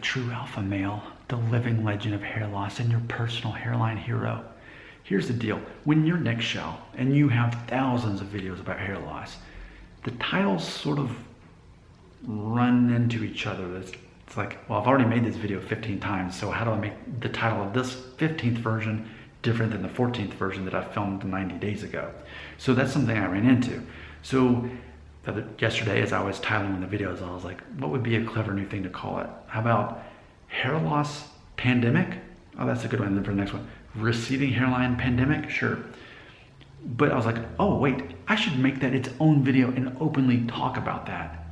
true alpha male, the living legend of hair loss and your personal hairline hero. Here's the deal. When you're Nick Shell and you have thousands of videos about hair loss, the titles sort of run into each other. It's like, well, I've already made this video 15 times, so how do I make the title of this 15th version different than the 14th version that I filmed 90 days ago? So that's something I ran into. So yesterday, as I was titling the videos, I was like, what would be a clever new thing to call it? How about hair loss pandemic? Oh, that's a good one. And then for the next one, receding hairline pandemic? Sure. But I was like, oh, wait, I should make that its own video and openly talk about that.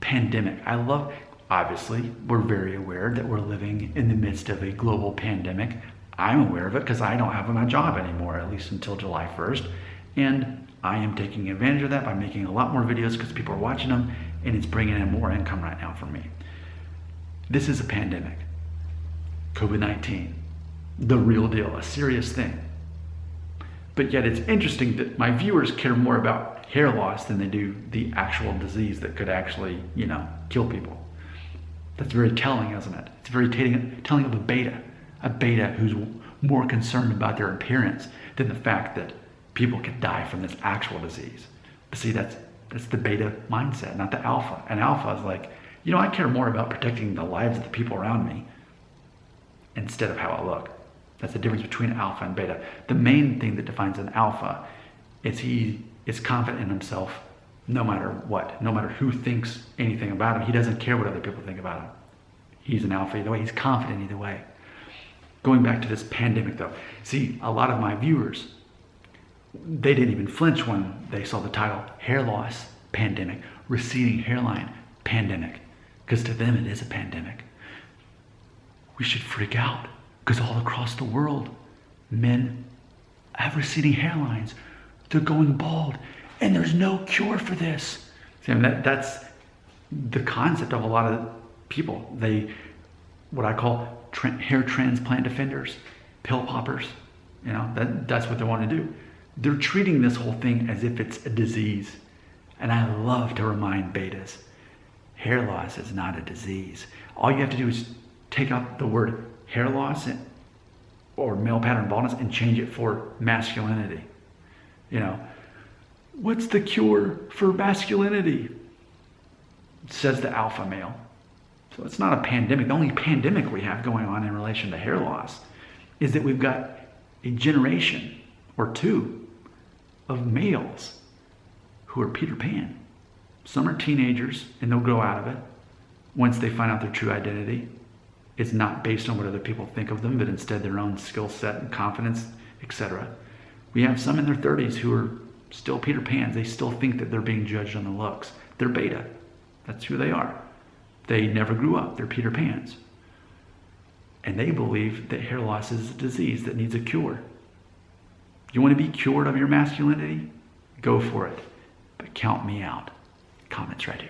Pandemic. Obviously, we're very aware that we're living in the midst of a global pandemic. I'm aware of it because I don't have my job anymore, at least until July 1st. And I am taking advantage of that by making a lot more videos because people are watching them, and it's bringing in more income right now for me. This is a pandemic. COVID-19. The real deal, a serious thing. But yet it's interesting that my viewers care more about hair loss than they do the actual disease that could actually, kill people. That's very telling, isn't it? It's very telling of a beta who's more concerned about their appearance than the fact that people could die from this actual disease. But see, that's the beta mindset, not the alpha. And alpha is like, I care more about protecting the lives of the people around me instead of how I look. That's the difference between alpha and beta. The main thing that defines an alpha is he is confident in himself no matter what, no matter who thinks anything about him. He doesn't care what other people think about him. He's an alpha either way. He's confident either way. Going back to this pandemic though, see, a lot of my viewers, they didn't even flinch when they saw the title, hair loss pandemic, receding hairline pandemic, because to them it is a pandemic. We should freak out because all across the world, men have receding hairlines. They're going bald, and there's no cure for this. See, that's the concept of a lot of people. What I call hair transplant defenders, pill poppers. That's what they want to do. They're treating this whole thing as if it's a disease. And I love to remind betas, hair loss is not a disease. All you have to do is take out the word hair loss or male pattern baldness and change it for masculinity. What's the cure for masculinity? Says the alpha male. So it's not a pandemic. The only pandemic we have going on in relation to hair loss is that we've got a generation or two of males who are Peter Pan. Some are teenagers and they'll grow out of it once they find out their true identity. It's not based on what other people think of them, but instead their own skill set and confidence, etc. We have some in their 30s who are still Peter Pans. They still think that they're being judged on the looks. They're beta. That's who they are. They never grew up. They're Peter Pans. And they believe that hair loss is a disease that needs a cure. You want to be cured of your masculinity? Go for it. But count me out. Comments right here.